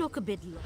took a bit long.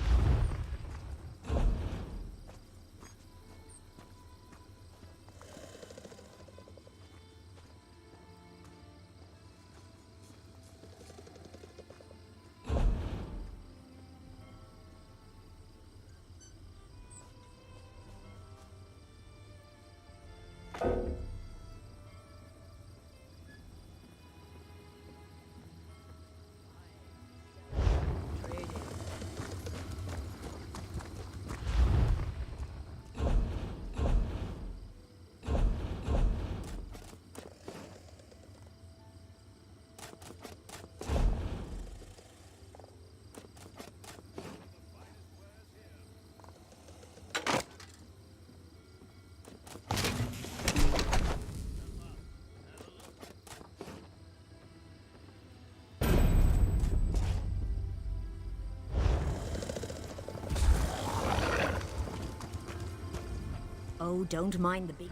Oh, don't mind the big...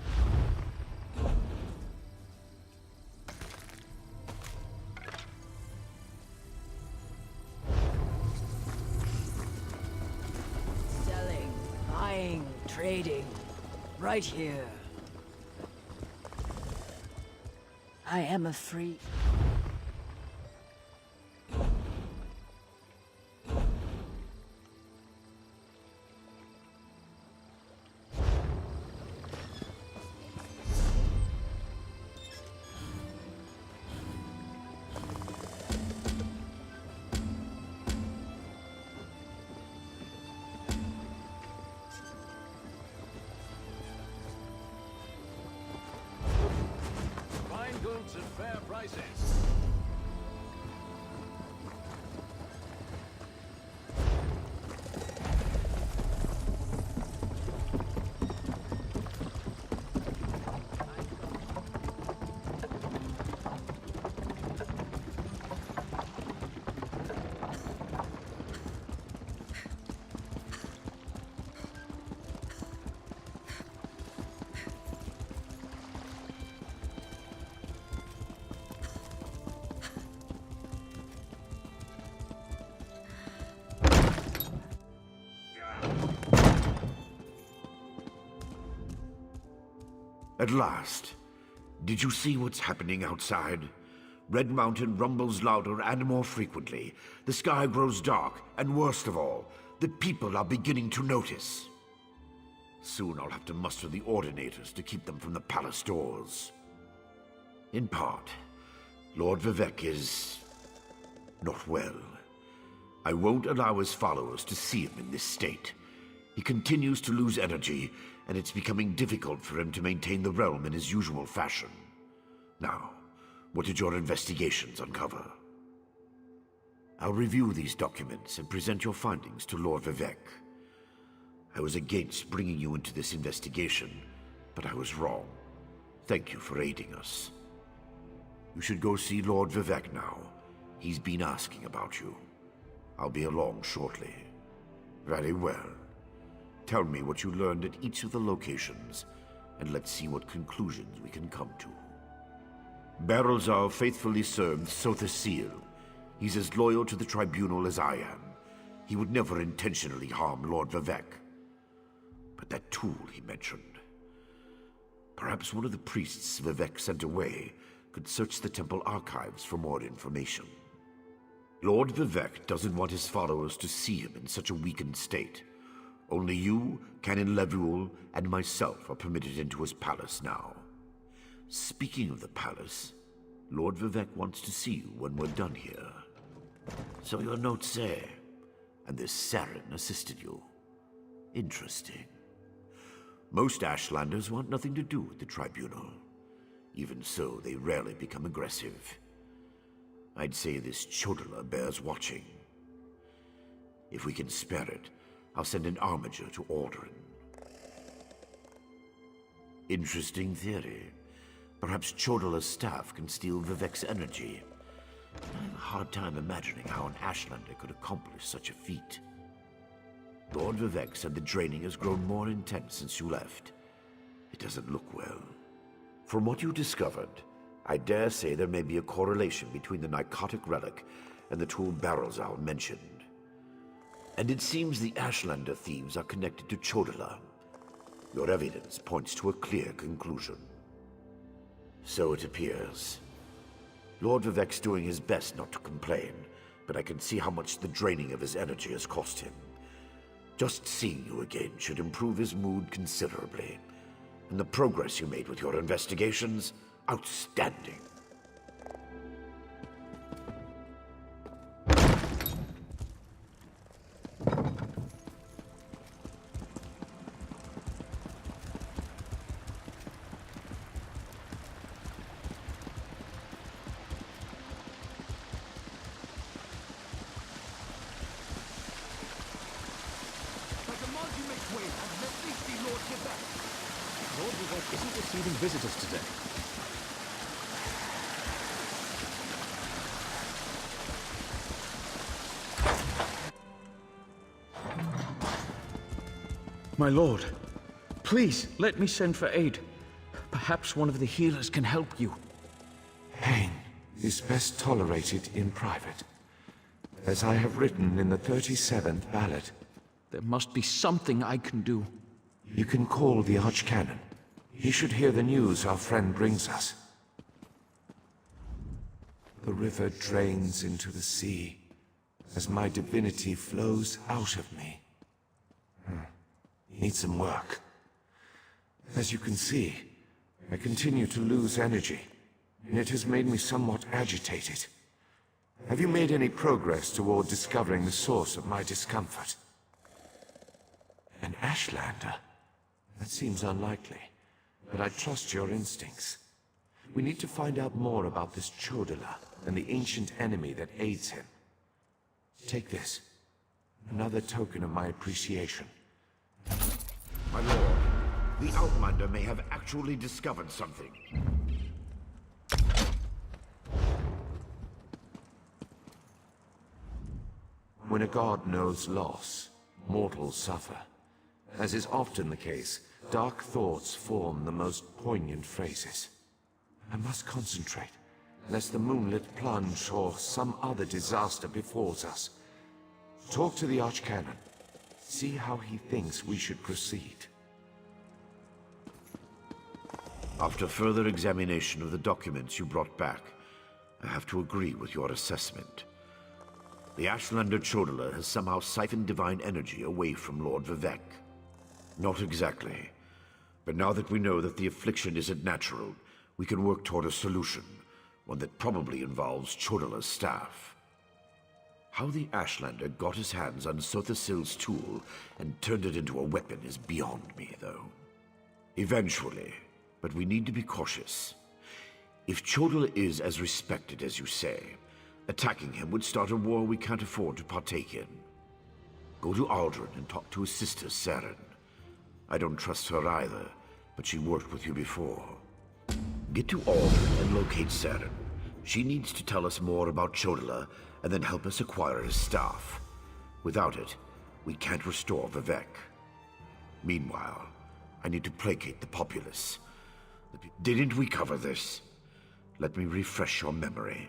Selling, buying, trading. Right here. I am a free... Goods at fair prices. At last. Did you see what's happening outside? Red Mountain rumbles louder and more frequently. The sky grows dark, and worst of all, the people are beginning to notice. Soon I'll have to muster the Ordinators to keep them from the palace doors. In part, Lord Vivec is... not well. I won't allow his followers to see him in this state. He continues to lose energy, and it's becoming difficult for him to maintain the realm in his usual fashion. Now, what did your investigations uncover? I'll review these documents and present your findings to Lord Vivec. I was against bringing you into this investigation, but I was wrong. Thank you for aiding us. You should go see Lord Vivec now. He's been asking about you. I'll be along shortly. Very well. Tell me what you learned at each of the locations, and let's see what conclusions we can come to. Barrelzal faithfully served Sotha Seal. He's as loyal to the Tribunal as I am. He would never intentionally harm Lord Vivec. But that tool he mentioned... perhaps one of the priests Vivec sent away could search the temple archives for more information. Lord Vivec doesn't want his followers to see him in such a weakened state. Only you, Canon Levuel, and myself are permitted into his palace now. Speaking of the palace, Lord Vivec wants to see you when we're done here. So your notes say, and this Saren assisted you. Interesting. Most Ashlanders want nothing to do with the Tribunal. Even so, they rarely become aggressive. I'd say this Chodala bears watching. If we can spare it, I'll send an armiger to Aldrin. Interesting theory. Perhaps Chodala's staff can steal Vivec's energy. I have a hard time imagining how an Ashlander could accomplish such a feat. Lord Vivec said the draining has grown more intense since you left. It doesn't look well. From what you discovered, I dare say there may be a correlation between the narcotic relic and the tool Barrelzal mentioned. And it seems the Ashlander thieves are connected to Chodala. Your evidence points to a clear conclusion. So it appears. Lord Vivek's doing his best not to complain, but I can see how much the draining of his energy has cost him. Just seeing you again should improve his mood considerably. And the progress you made with your investigations, outstanding. Lord Vivek isn't receiving visitors today. My lord, please let me send for aid. Perhaps one of the healers can help you. Pain is best tolerated in private. As I have written in the 37th ballad, There must be something I can do. you can call the Archcanon. He should hear the news our friend brings us. The river drains into the sea as my divinity flows out of me. Need some work. As you can see, I continue to lose energy, and it has made me somewhat agitated. Have you made any progress toward discovering the source of my discomfort? An Ashlander? That seems unlikely, but I trust your instincts. We need to find out more about this Chodala and the ancient enemy that aids him. Take this. Another token of my appreciation. My lord, the Outlander may have actually discovered something. When a god knows loss, mortals suffer. As is often the case, dark thoughts form the most poignant phrases. I must concentrate, lest the moonlit plunge or some other disaster befalls us. Talk to the Archcanon. See how he thinks we should proceed. After further examination of the documents you brought back, I have to agree with your assessment. The Ashlander Chodala has somehow siphoned divine energy away from Lord Vivek. Not exactly. But now that we know that the affliction isn't natural, we can work toward a solution, one that probably involves Chodala's staff. How the Ashlander got his hands on Sothasil's tool and turned it into a weapon is beyond me, though. Eventually, but we need to be cautious. If Chodala is as respected as you say, attacking him would start a war we can't afford to partake in. Go to Aldrin and talk to his sister, Saren. I don't trust her either, but she worked with you before. Get to Aldrin and locate Saren. She needs to tell us more about Chodala and then help us acquire his staff. Without it, we can't restore Vivek. Meanwhile, I need to placate the populace. Didn't we cover this? Let me refresh your memory.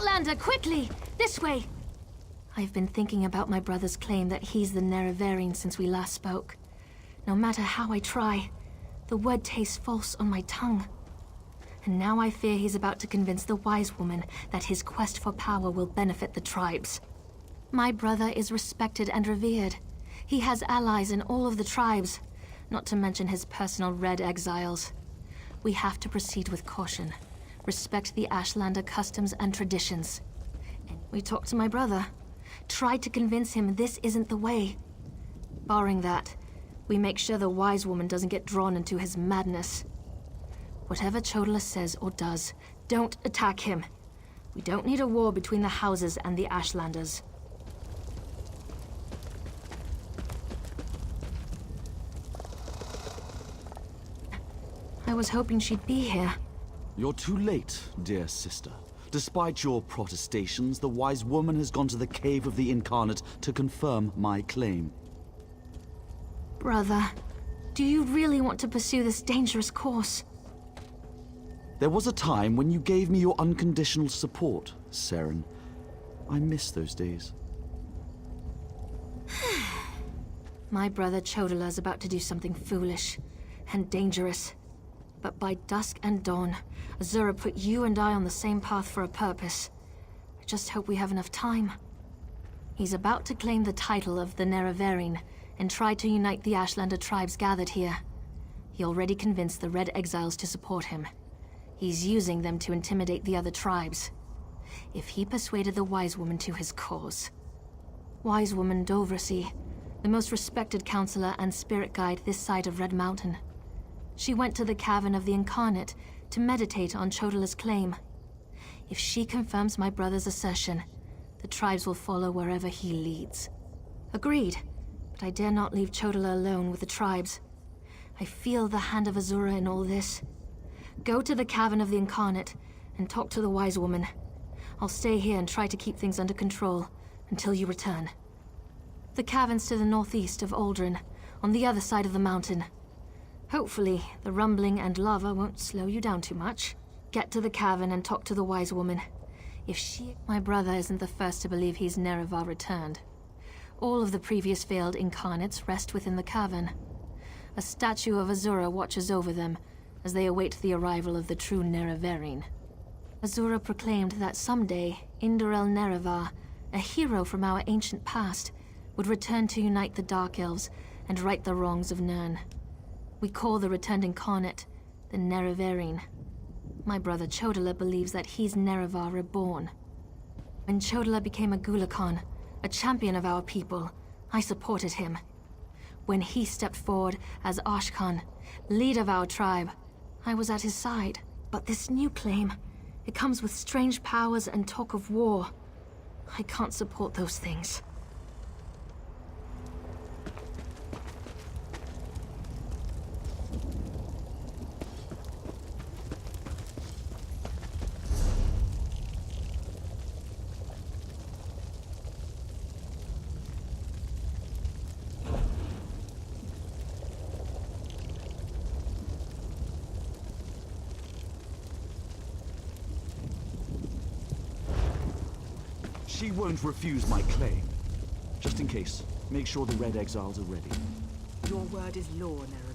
Outlander, quickly! This way! I've been thinking about my brother's claim that he's the Nerevarine since we last spoke. No matter how I try, the word tastes false on my tongue. And now I fear he's about to convince the wise woman that his quest for power will benefit the tribes. My brother is respected and revered. He has allies in all of the tribes, not to mention his personal Red Exiles. We have to proceed with caution, respect the Ashlander customs and traditions. And we talked to my brother, tried to convince him this isn't the way. Barring that, we make sure the wise woman doesn't get drawn into his madness. Whatever Chodala says or does, don't attack him. We don't need a war between the houses and the Ashlanders. I was hoping she'd be here. You're too late, dear sister. Despite your protestations, the wise woman has gone to the Cave of the Incarnate to confirm my claim. Brother, do you really want to pursue this dangerous course? There was a time when you gave me your unconditional support, Seren. I miss those days. My brother Chodala is about to do something foolish and dangerous. But by dusk and dawn, Azura put you and I on the same path for a purpose. I just hope we have enough time. He's about to claim the title of the Nerevarine and try to unite the Ashlander tribes gathered here. He already convinced the Red Exiles to support him. He's using them to intimidate the other tribes. If he persuaded the Wise Woman to his cause. Wise Woman Dovrasi, the most respected counselor and spirit guide this side of Red Mountain. She went to the Cavern of the Incarnate to meditate on Chodala's claim. If she confirms my brother's assertion, the tribes will follow wherever he leads. Agreed, but I dare not leave Chodala alone with the tribes. I feel the hand of Azura in all this. Go to the Cavern of the Incarnate and talk to the Wise Woman. I'll stay here and try to keep things under control until you return. The cavern's to the northeast of Aldrin, on the other side of the mountain. Hopefully, the rumbling and lava won't slow you down too much. Get to the cavern and talk to the Wise Woman. If she... My brother isn't the first to believe he's Nerevar returned. All of the previous failed incarnates rest within the cavern. A statue of Azura watches over them as they await the arrival of the true Nerevarine. Azura proclaimed that someday, Indorel Nerevar, a hero from our ancient past, would return to unite the Dark Elves and right the wrongs of Nirn. We call the returned incarnate the Nerevarine. My brother Chodala believes that he's Nerevar reborn. When Chodala became a Gulakhan, a champion of our people, I supported him. When he stepped forward as Ashkan, leader of our tribe, I was at his side. But this new claim, it comes with strange powers and talk of war. I can't support those things. She won't refuse my claim. Just in case, make sure the Red Exiles are ready. Your word is law, Nerevarine.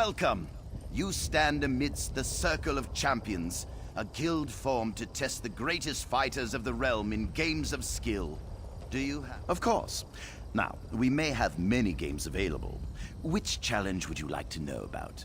Welcome. You stand amidst the Circle of Champions, a guild formed to test the greatest fighters of the realm in games of skill. Do you have... Of course. Now, we may have many games available. Which challenge would you like to know about?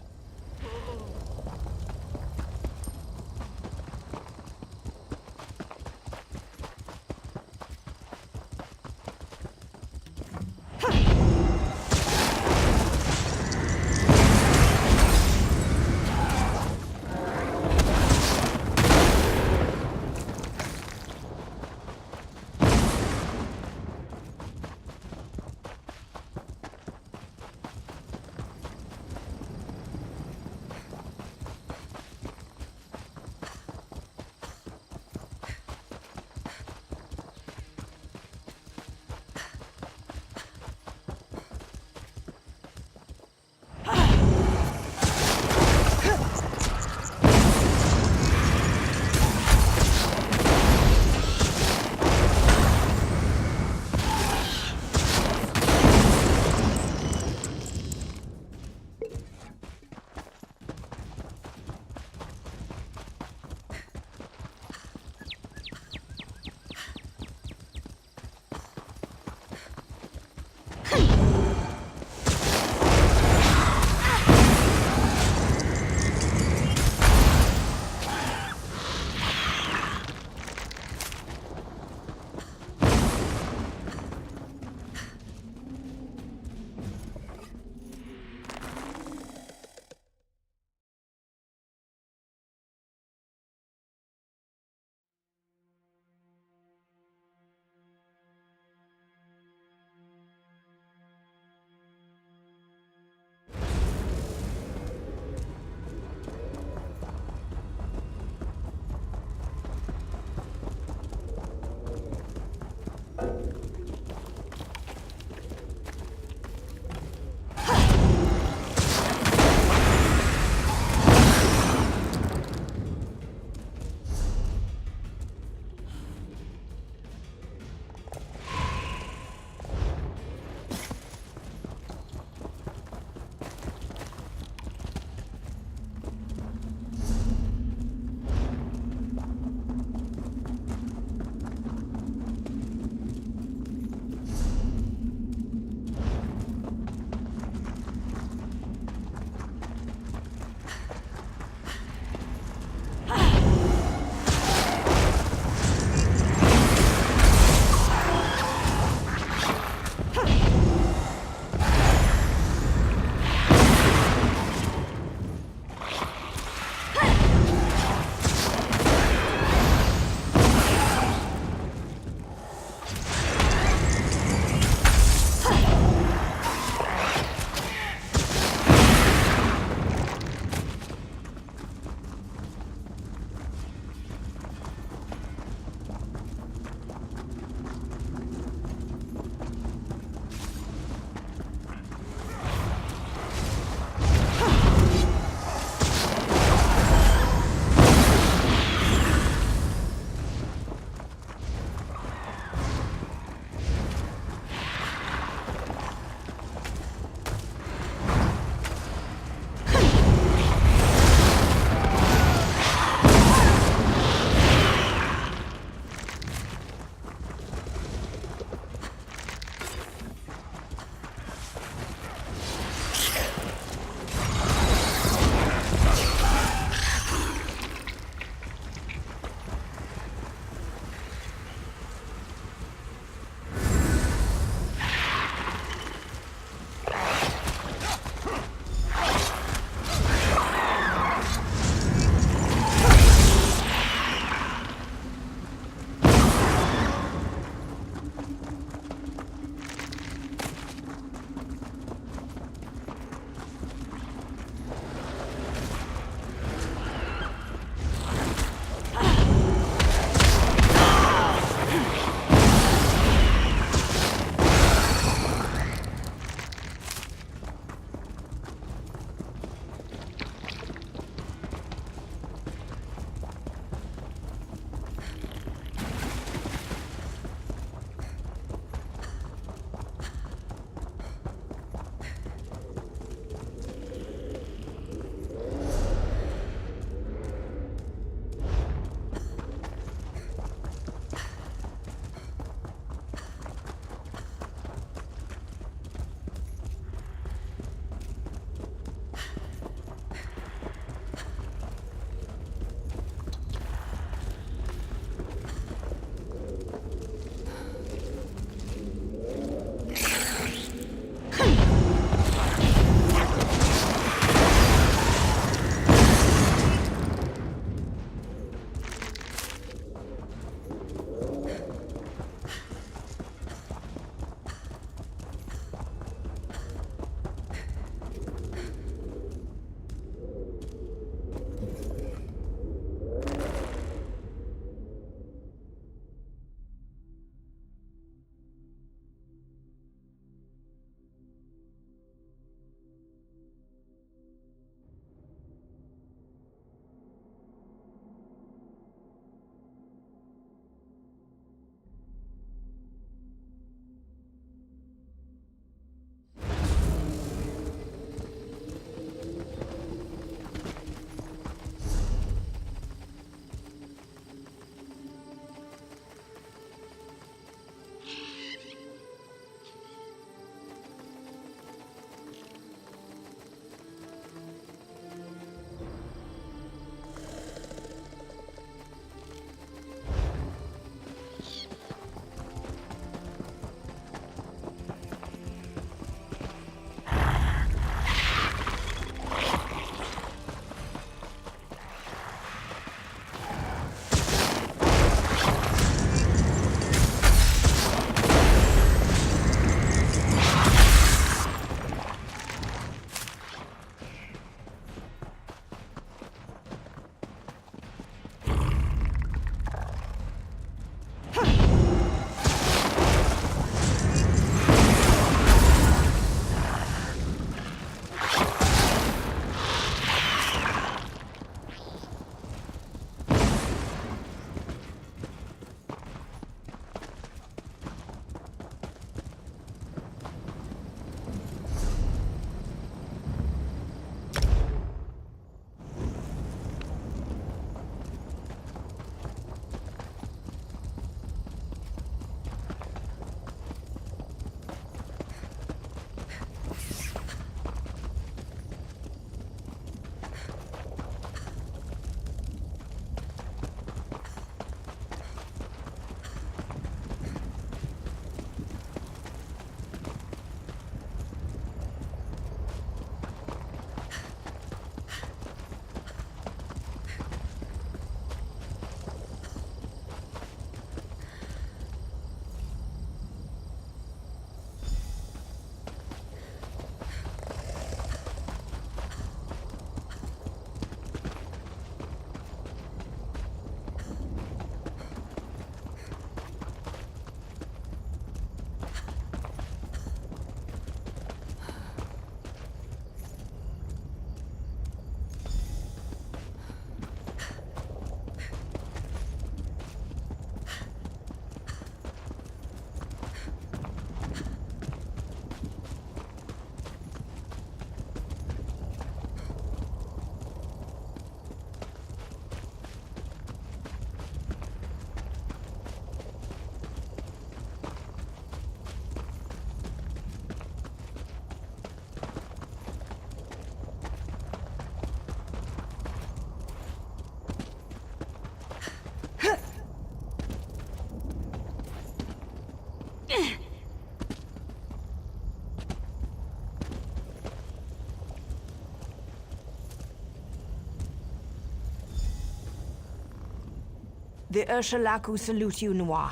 The Ursulaku salute you, Noir.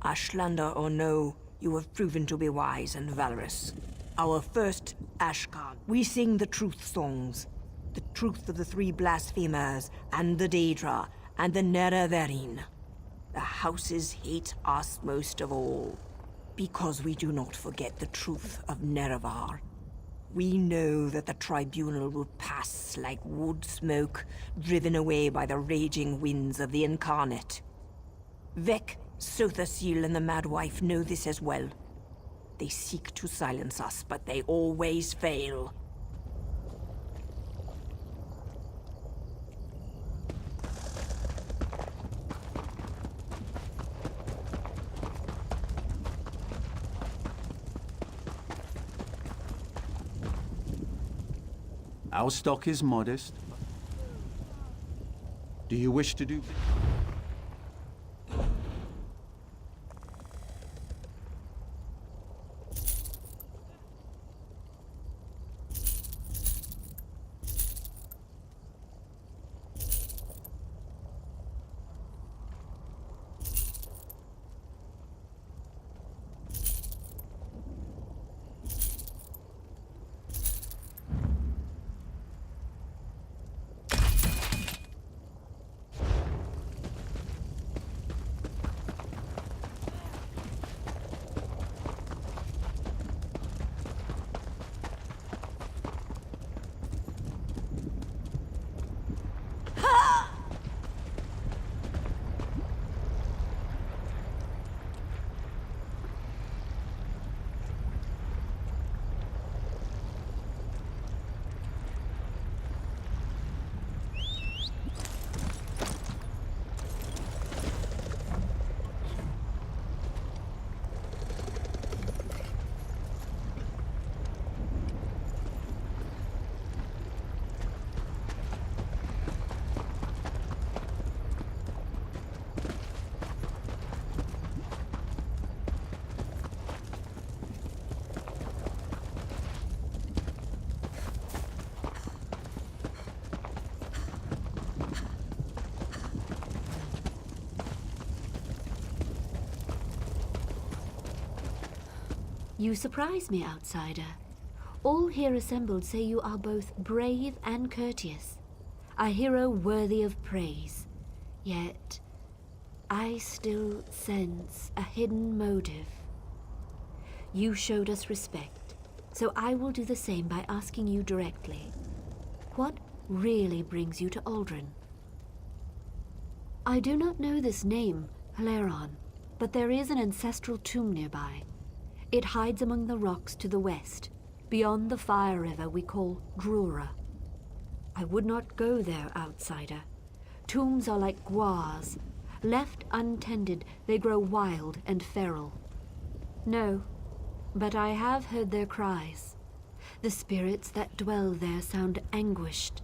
Ashlander or no, you have proven to be wise and valorous. Our first Ashkan. We sing the truth songs. The truth of the three blasphemers, and the Daedra, and the Nerevarine. The houses hate us most of all, because we do not forget the truth of Nerevar. We know that the tribunal will pass like wood smoke, driven away by the raging winds of the Incarnate. Vec, Sothasil, and the Madwife know this as well. They seek to silence us, but they always fail. Our stock is modest. Do you wish to do? You surprise me, outsider. All here assembled say you are both brave and courteous, a hero worthy of praise. Yet, I still sense a hidden motive. You showed us respect, so I will do the same by asking you directly. What really brings you to Aldrin? I do not know this name, Haleron, but there is an ancestral tomb nearby. It hides among the rocks to the west, beyond the fire river we call Drura. I would not go there, outsider. Tombs are like guars. Left untended, they grow wild and feral. No, but I have heard their cries. The spirits that dwell there sound anguished.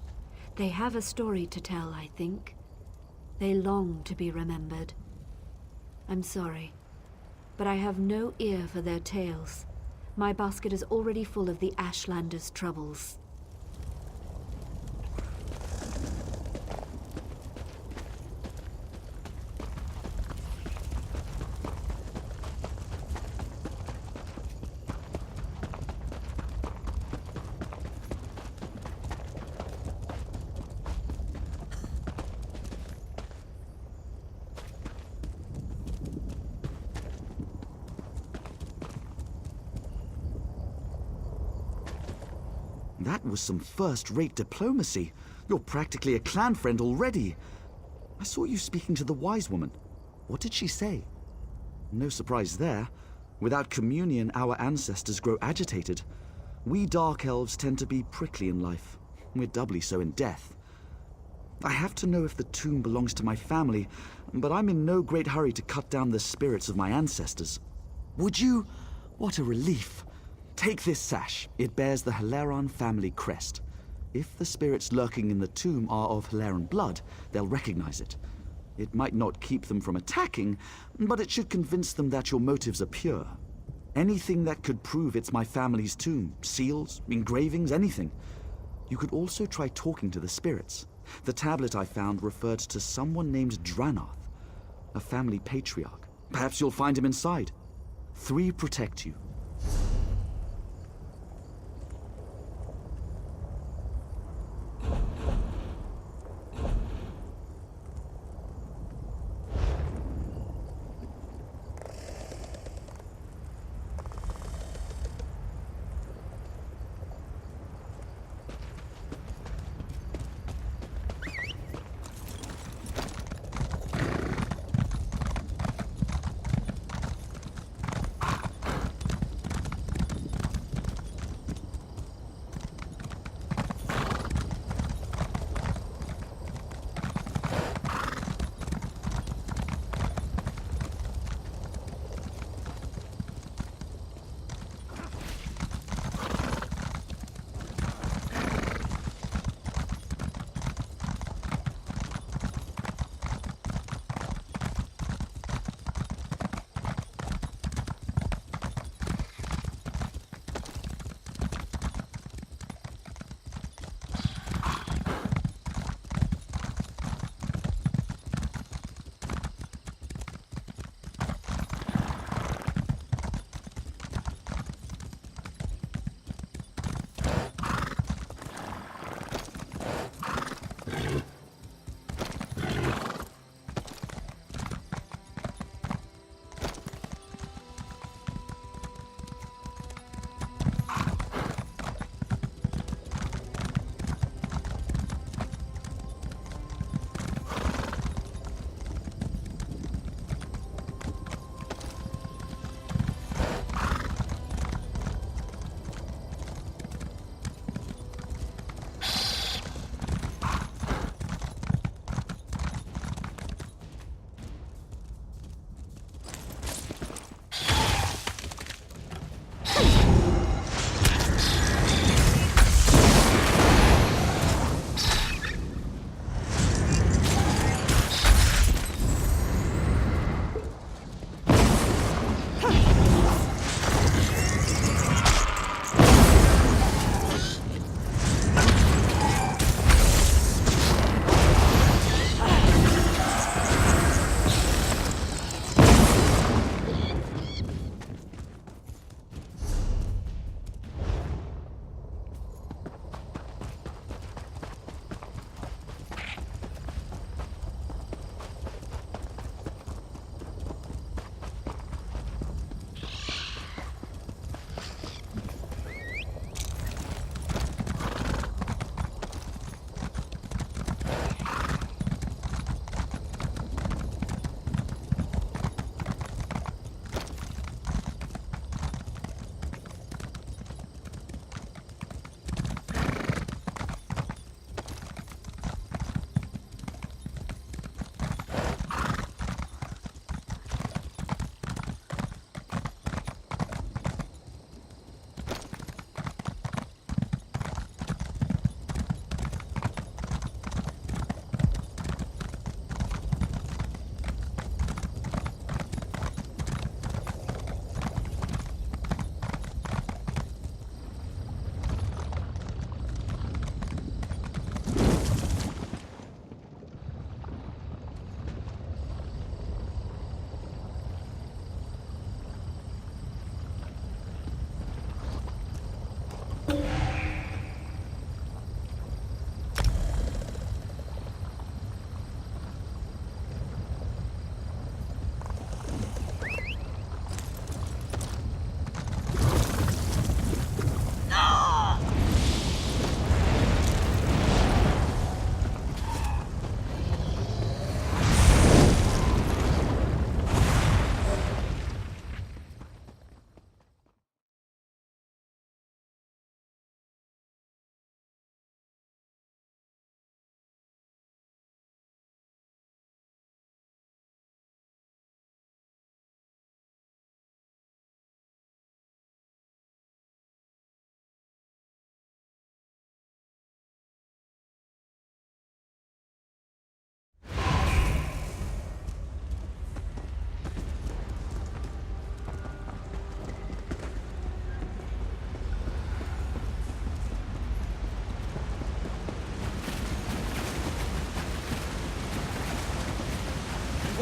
They have a story to tell, I think. They long to be remembered. I'm sorry, but I have no ear for their tales. My basket is already full of the Ashlander's troubles. That was some first-rate diplomacy. You're practically a clan friend already. I saw you speaking to the wise woman. What did she say? No surprise there. Without communion, our ancestors grow agitated. We Dark Elves tend to be prickly in life. We're doubly so in death. I have to know if the tomb belongs to my family, but I'm in no great hurry to cut down the spirits of my ancestors. Would you? What a relief. Take this sash. It bears the Haleron family crest. If the spirits lurking in the tomb are of Haleron blood, they'll recognize it. It might not keep them from attacking, but it should convince them that your motives are pure. Anything that could prove it's my family's tomb. Seals, engravings, anything. You could also try talking to the spirits. The tablet I found referred to someone named Dranath, a family patriarch. Perhaps you'll find him inside. 3 protect you.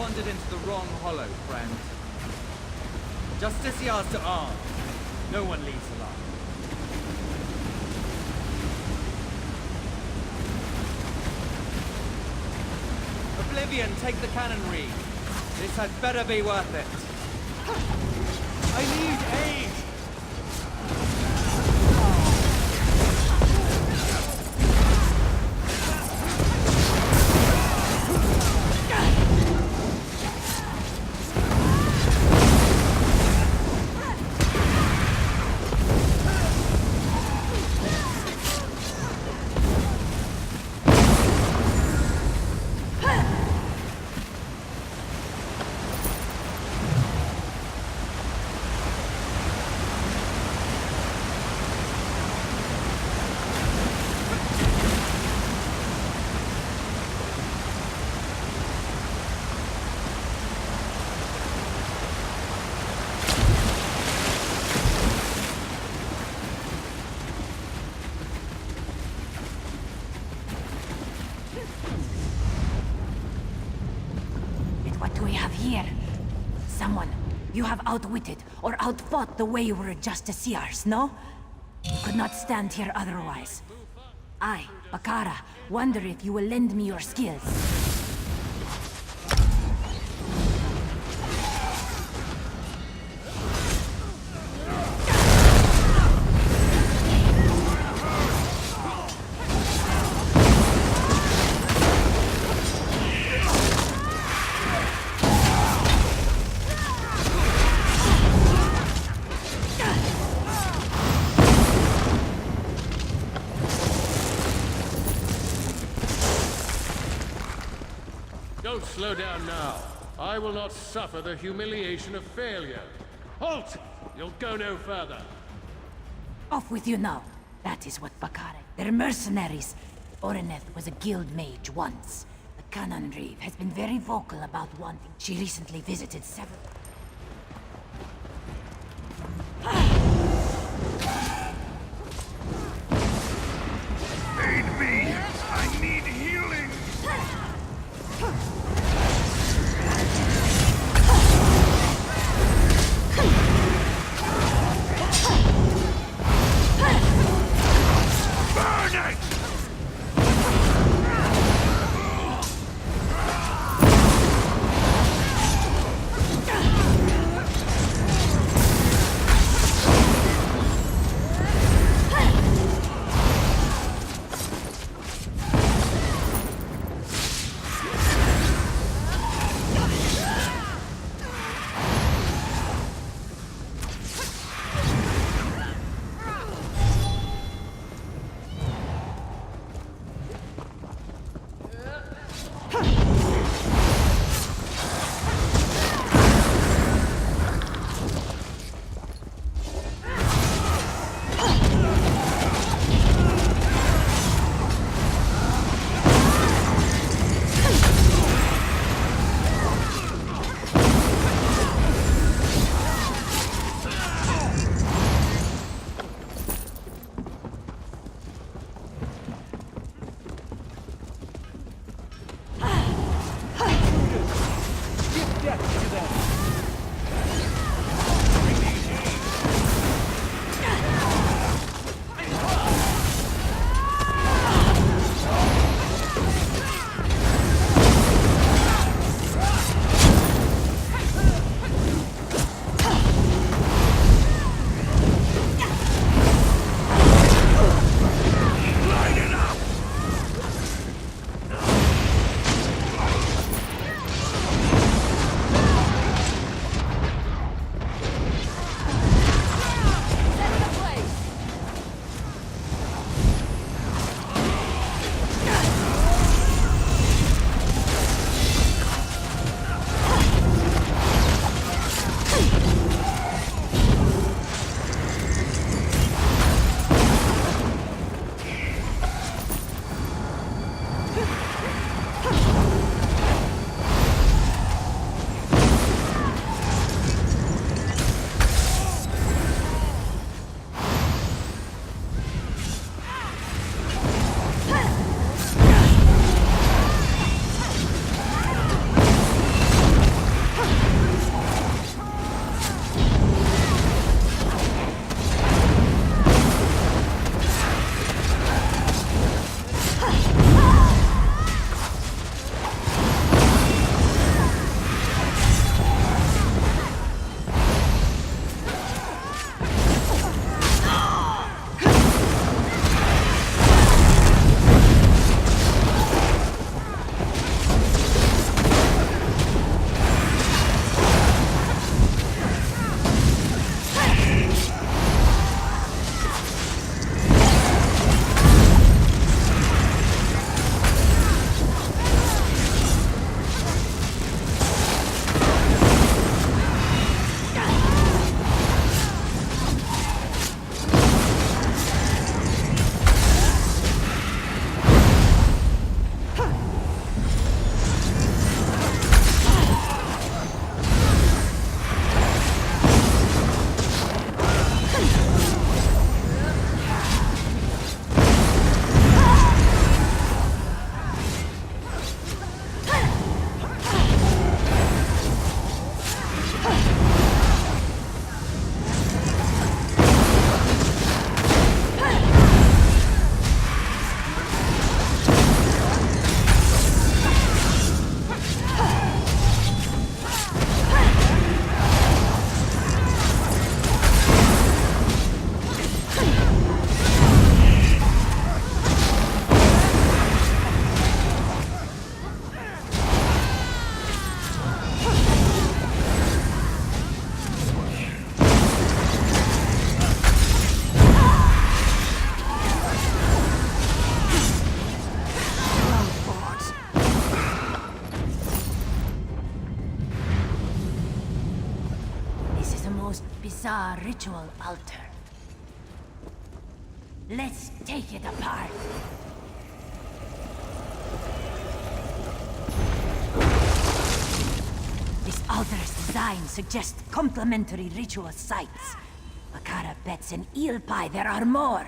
wandered into the wrong hollow, friend. Justiciars to arms. No one leaves alive. Oblivion, take the cannonry. This had better be worth it. I need aid! What do we have here? Someone you have outwitted or outfought the wayward justiciars, no? You could not stand here otherwise. I, Bakara, wonder if you will lend me your skills. Don't slow down now. I will not suffer the humiliation of failure. Halt! You'll go no further. Off with you now. That is what Bakara. They're mercenaries. Oreneth was a guild mage once. The Canon Reeve has been very vocal about wanting. She recently visited several... Aid me! I need healing! Burn it! the most bizarre ritual altar. Let's take it apart. This altar's design suggests complementary ritual sites. Makara bets an eel pie there are more.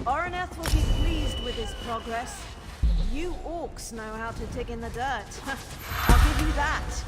Oreneth will be pleased with his progress. You orcs know how to dig in the dirt. I'll give you that.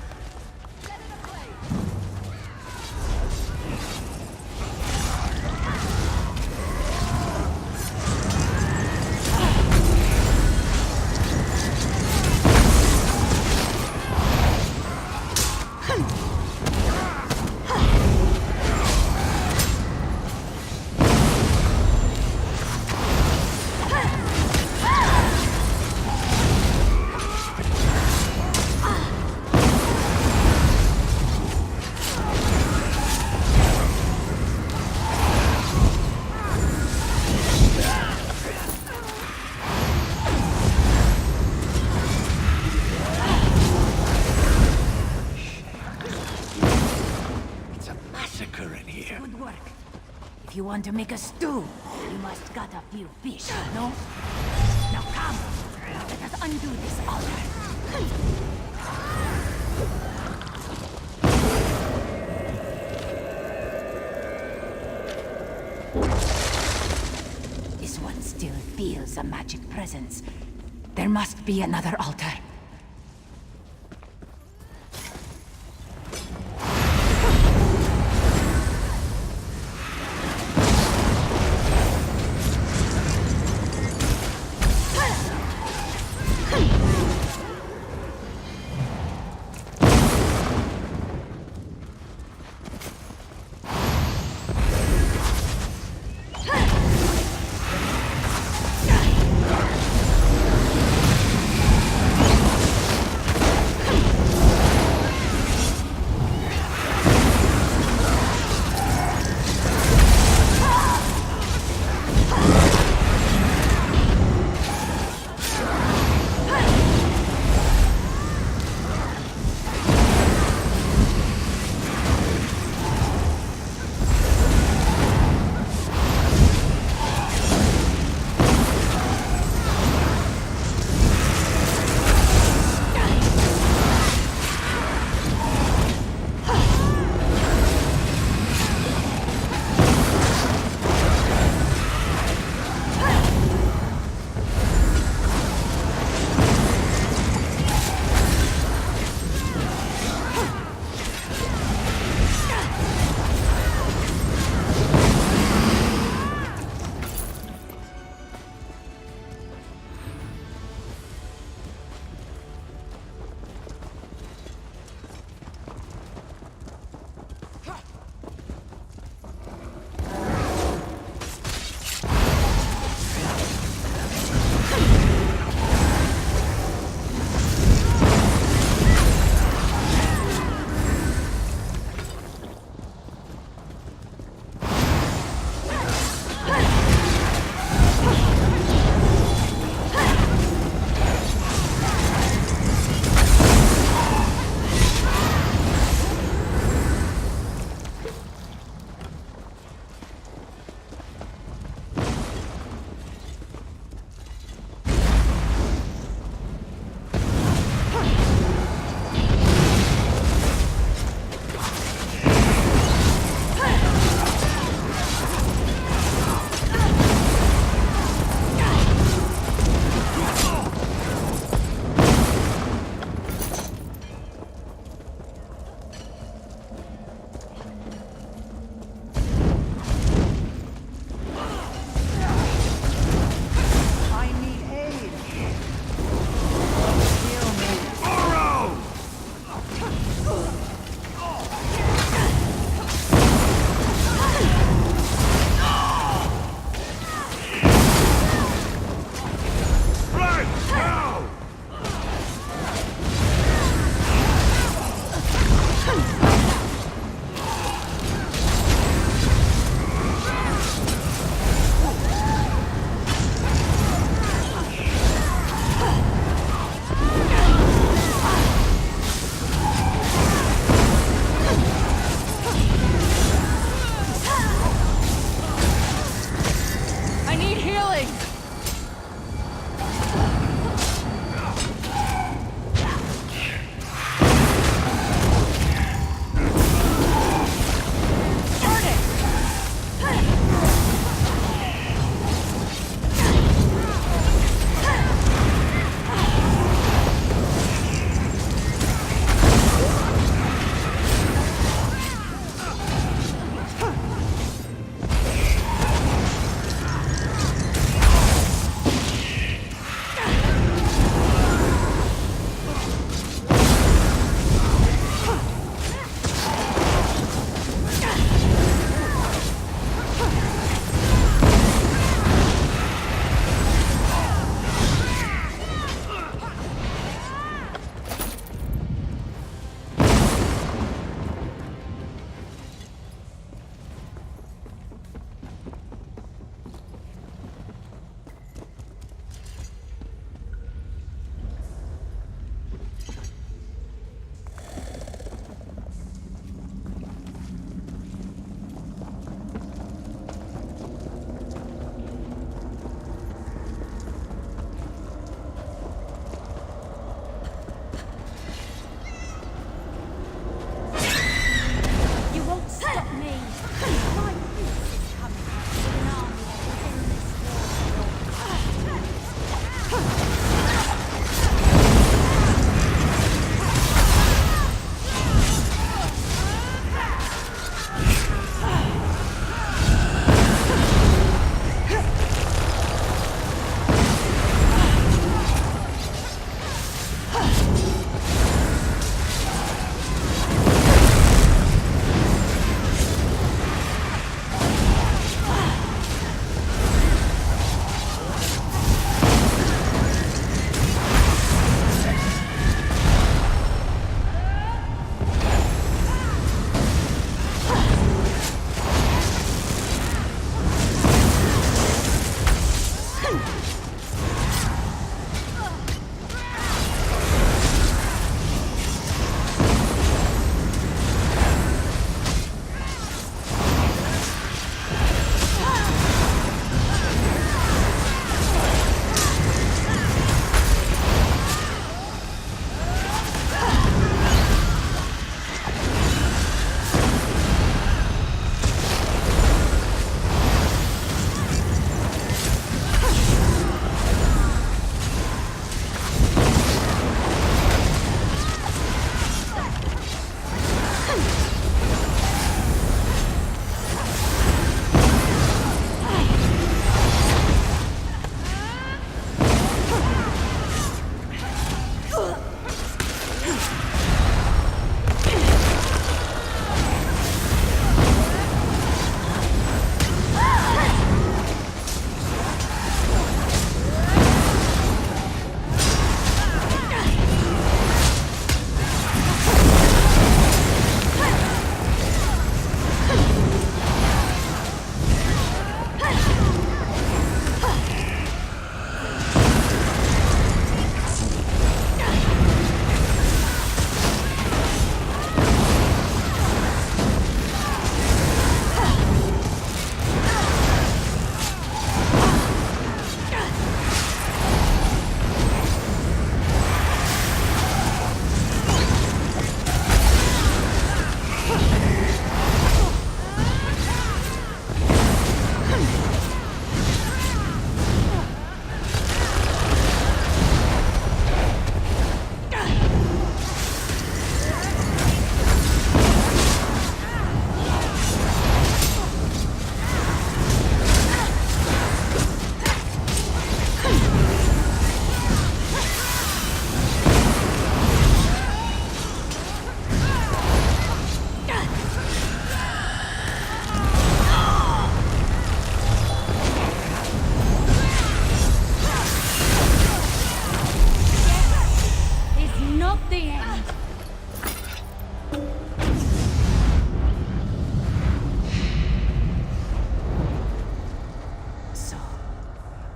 Good work. If you want to make a stew, you must gut a few fish, no? Now come, let us undo this altar. This one still feels a magic presence. There must be another altar.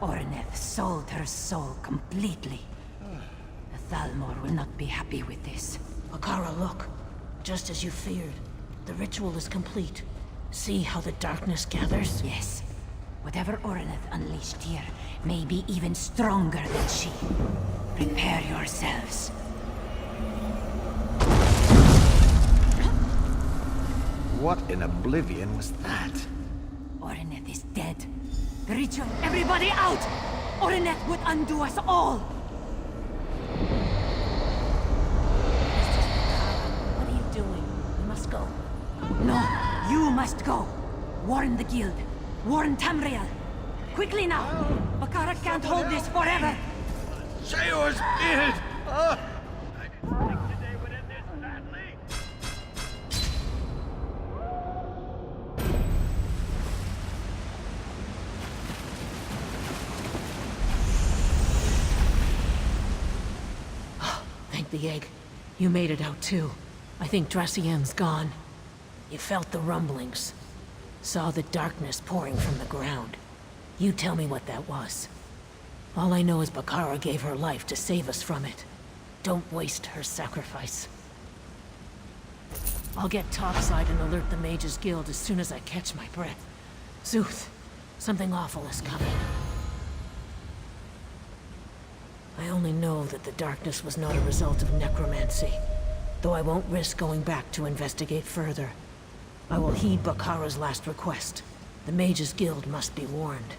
Orineth sold her soul completely. The Thalmor will not be happy with this. Bakara, look. Just as you feared. The ritual is complete. See how the darkness gathers? Yes. Whatever Orineth unleashed here may be even stronger than she. Prepare yourselves. What in oblivion was that? Orineth is dead. The ritual, everybody out! Orineth would undo us all! What are you doing? We must go. No, you must go. Warn the guild. Warn Tamriel. Quickly now! Bakara can't hold this forever! Shayor's beard! Thank the egg. You made it out too. I think Dracien's gone. You felt the rumblings. Saw the darkness pouring from the ground. You tell me what that was. All I know is Bakara gave her life to save us from it. Don't waste her sacrifice. I'll get topside and alert the Mages Guild as soon as I catch my breath. Zuth, something awful is coming. I only know that the darkness was not a result of necromancy, though I won't risk going back to investigate further. I will heed Bakara's last request. The Mages Guild must be warned.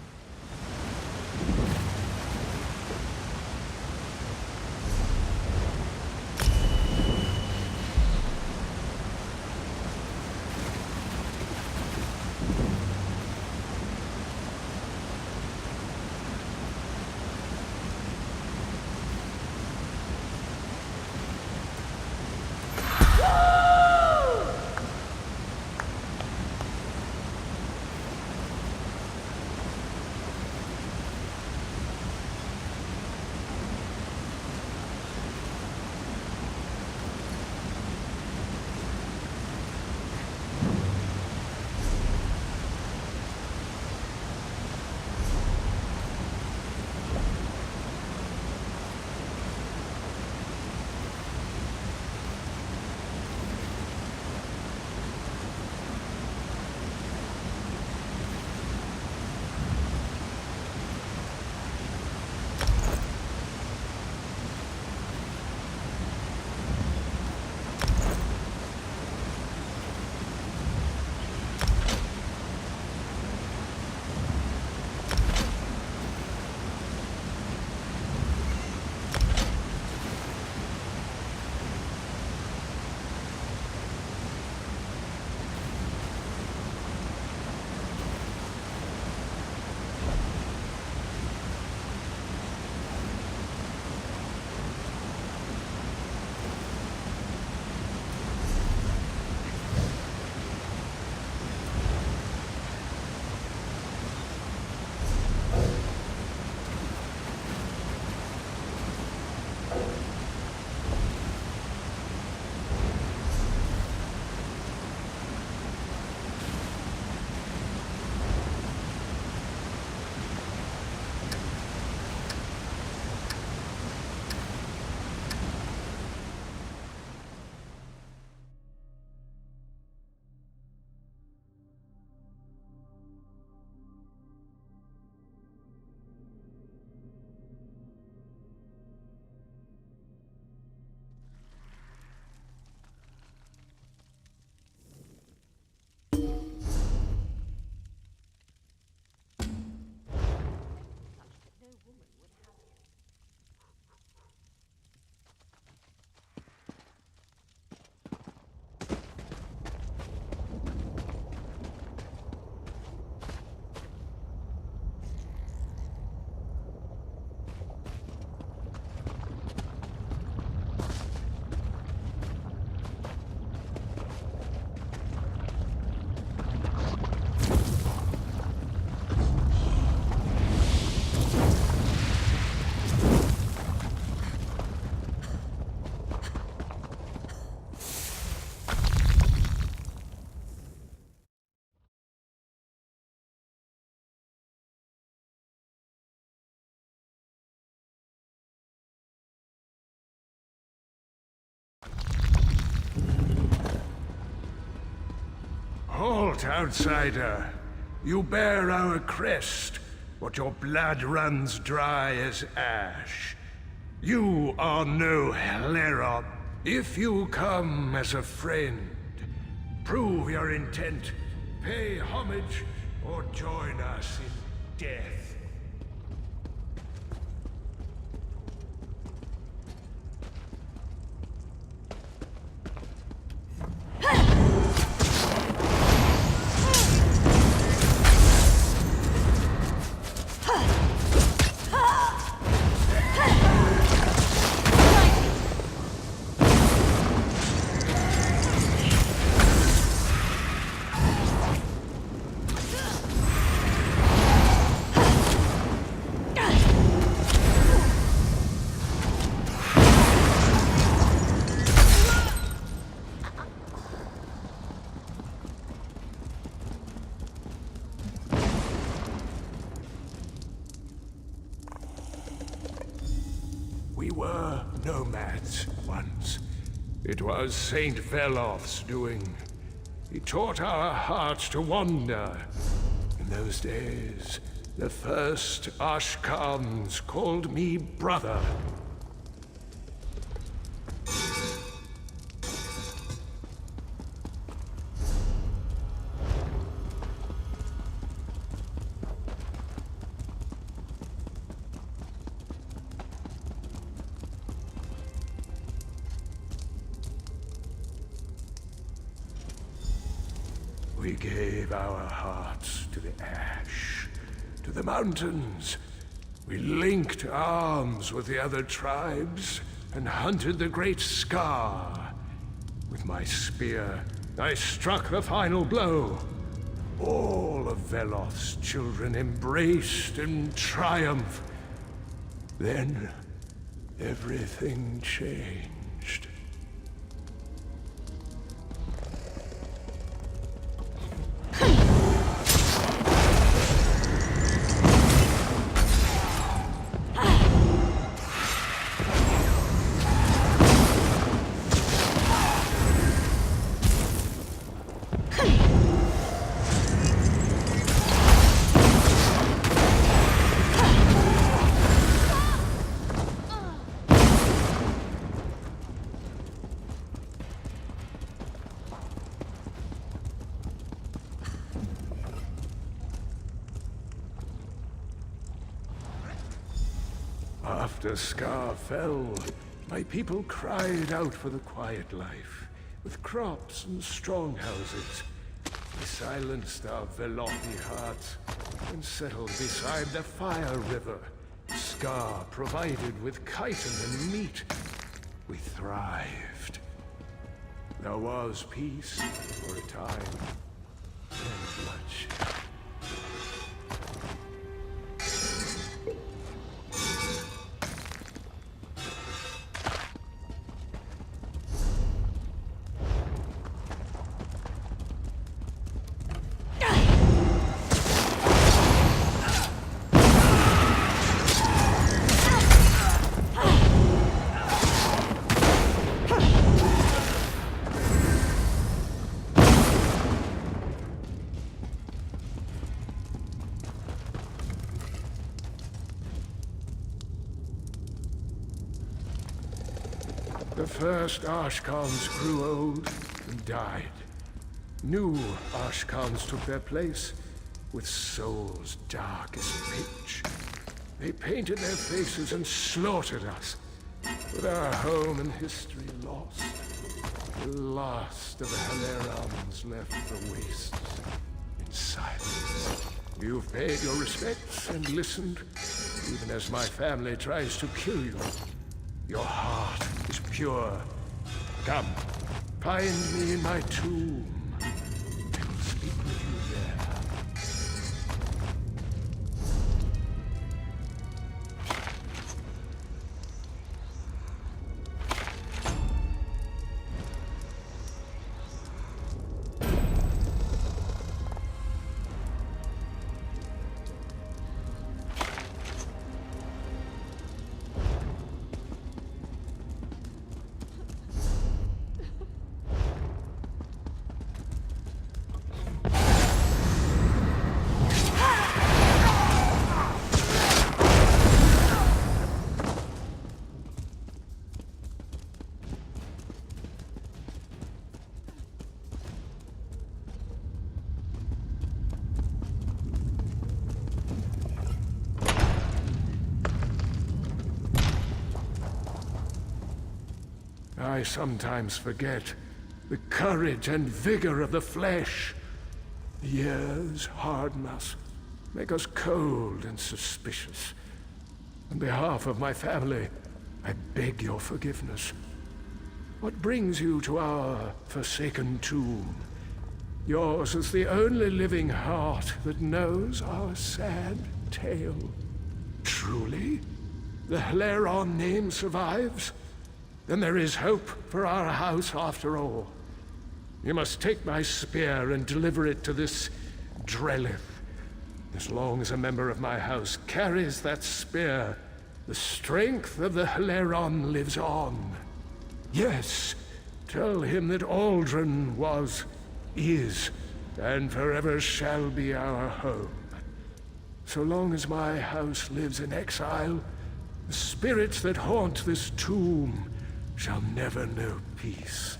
Halt, outsider. You bear our crest, but your blood runs dry as ash. You are no Haleron. If you come as a friend, prove your intent, pay homage, or join us in death. We were nomads once. It was Saint Veloth's doing. He taught our hearts to wander. In those days, the first Ashkans called me brother. We gave our hearts to the ash, to the mountains. We linked arms with the other tribes and hunted the great Scar. With my spear, I struck the final blow. All of Veloth's children embraced in triumph. Then, everything changed. After Scar fell, my people cried out for the quiet life, with crops and strong houses. We silenced our Velothi hearts and settled beside the Fire River. Scar provided with chitin and meat. We thrived. There was peace for a time, and bloodshed. The first Ashkans grew old and died. New Ashkans took their place, with souls dark as pitch. They painted their faces and slaughtered us, with our home and history lost. The last of the Halerans left the wastes in silence. You've paid your respects and listened, even as my family tries to kill you. Your heart is pure. Come, find me in my tomb. I will speak with you there. I sometimes forget the courage and vigor of the flesh. The years harden us, make us cold and suspicious. On behalf of my family, I beg your forgiveness. What brings you to our forsaken tomb? Yours is the only living heart that knows our sad tale. Truly? The Haleron name survives? Then there is hope for our house after all. You must take my spear and deliver it to this Drellith. As long as a member of my house carries that spear, the strength of the Haleron lives on. Yes, tell him that Aldrin was, is, and forever shall be our home. So long as my house lives in exile, the spirits that haunt this tomb shall never know peace.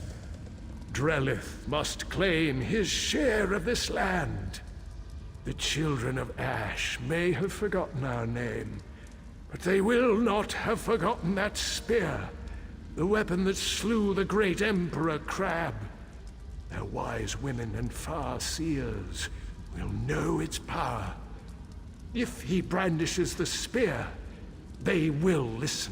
Drellith must claim his share of this land. The children of Ash may have forgotten our name, but they will not have forgotten that spear, the weapon that slew the great Emperor Crab. Their wise women and far seers will know its power. If he brandishes the spear, they will listen.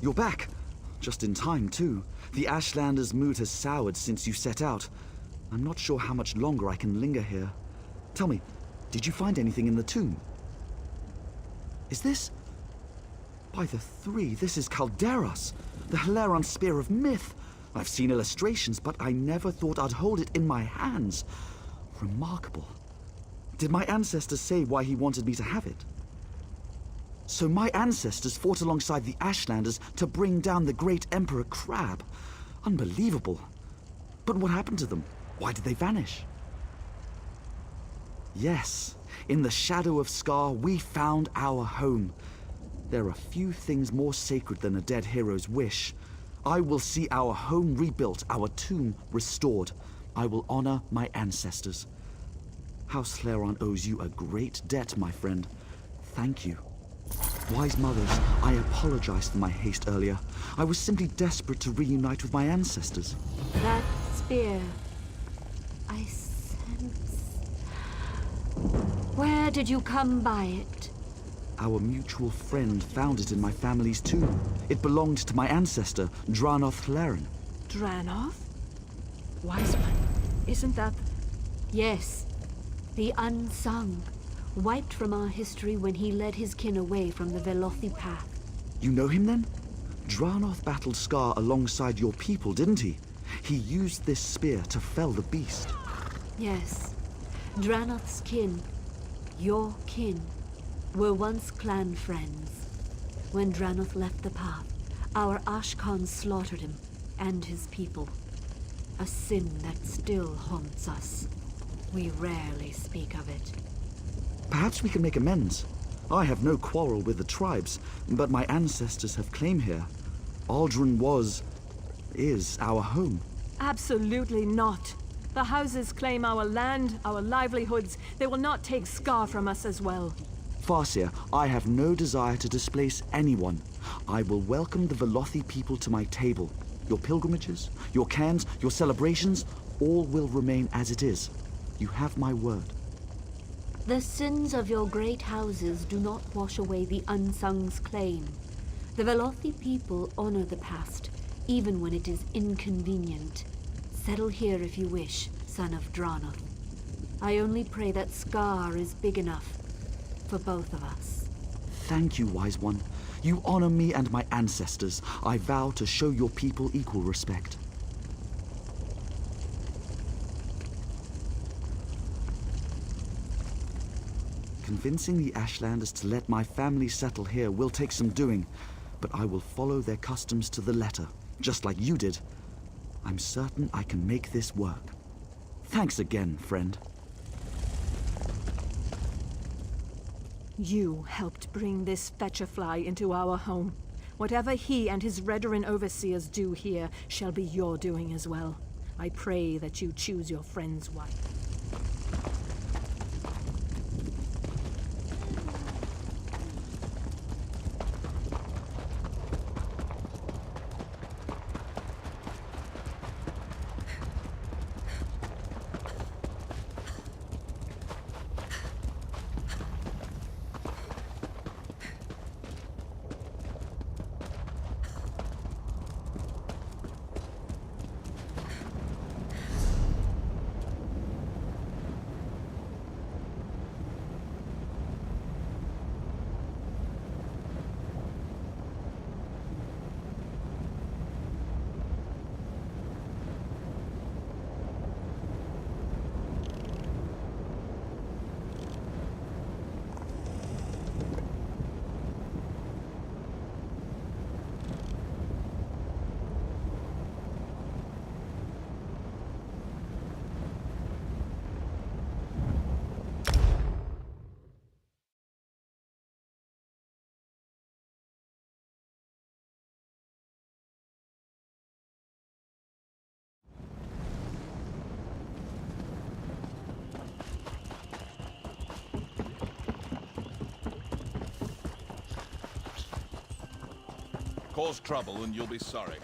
You're back. Just in time, too. The Ashlanders' mood has soured since you set out. I'm not sure how much longer I can linger here. Tell me, did you find anything in the tomb? Is this... By the three, this is Calderas, the Haleron Spear of Myth. I've seen illustrations, but I never thought I'd hold it in my hands. Remarkable. Did my ancestors say why he wanted me to have it? So my ancestors fought alongside the Ashlanders to bring down the great Emperor Crab. Unbelievable. But what happened to them? Why did they vanish? Yes, in the shadow of Scar, we found our home. There are few things more sacred than a dead hero's wish. I will see our home rebuilt, our tomb restored. I will honor my ancestors. House Haleron owes you a great debt, my friend. Thank you. Wise mothers, I apologize for my haste earlier. I was simply desperate to reunite with my ancestors. That spear, I sense... Where did you come by it? Our mutual friend found it in my family's tomb. It belonged to my ancestor, Dranoth Haleron. Dranoth? Wise one, isn't that... Yes, the unsung. Wiped from our history when he led his kin away from the Velothi path. You know him then? Dranoth battled Scar alongside your people, didn't he? He used this spear to fell the beast. Yes. Dranoth's kin, your kin, were once clan friends. When Dranoth left the path, our Ashkan slaughtered him and his people. A sin that still haunts us. We rarely speak of it. Perhaps we can make amends. I have no quarrel with the tribes, but my ancestors have claim here. Aldrin is our home. Absolutely not. The houses claim our land, our livelihoods. They will not take Scar from us as well. Farseer, I have no desire to displace anyone. I will welcome the Velothi people to my table. Your pilgrimages, your cairns, your celebrations, all will remain as it is. You have my word. The sins of your great houses do not wash away the Unsung's claim. The Velothi people honor the past, even when it is inconvenient. Settle here if you wish, son of Dranoth. I only pray that Scar is big enough for both of us. Thank you, Wise One. You honor me and my ancestors. I vow to show your people equal respect. Convincing the Ashlanders to let my family settle here will take some doing, but I will follow their customs to the letter, just like you did. I'm certain I can make this work. Thanks again, friend. You helped bring this Fetcherfly into our home. Whatever he and his Redoran overseers do here shall be your doing as well. I pray that you choose your friend's wife. Cause trouble and you'll be sorry.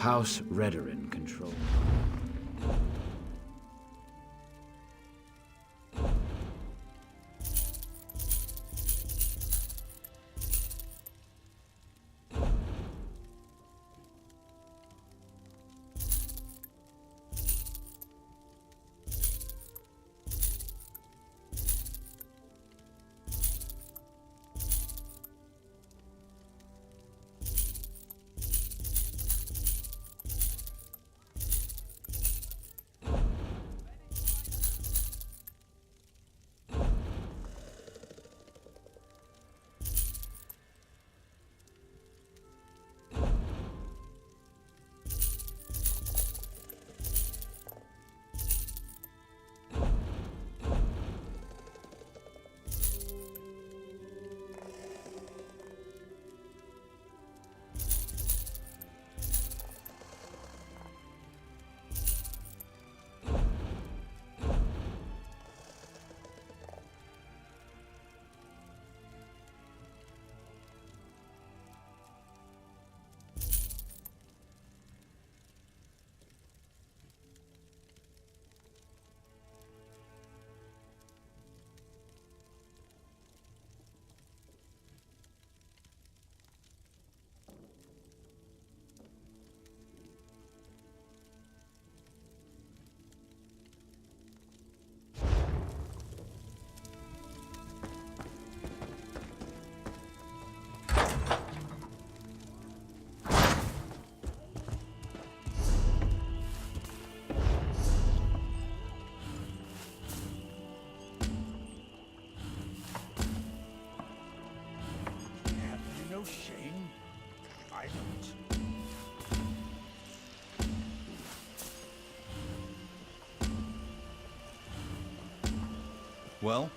House Redoran control. No shame. I don't. Well,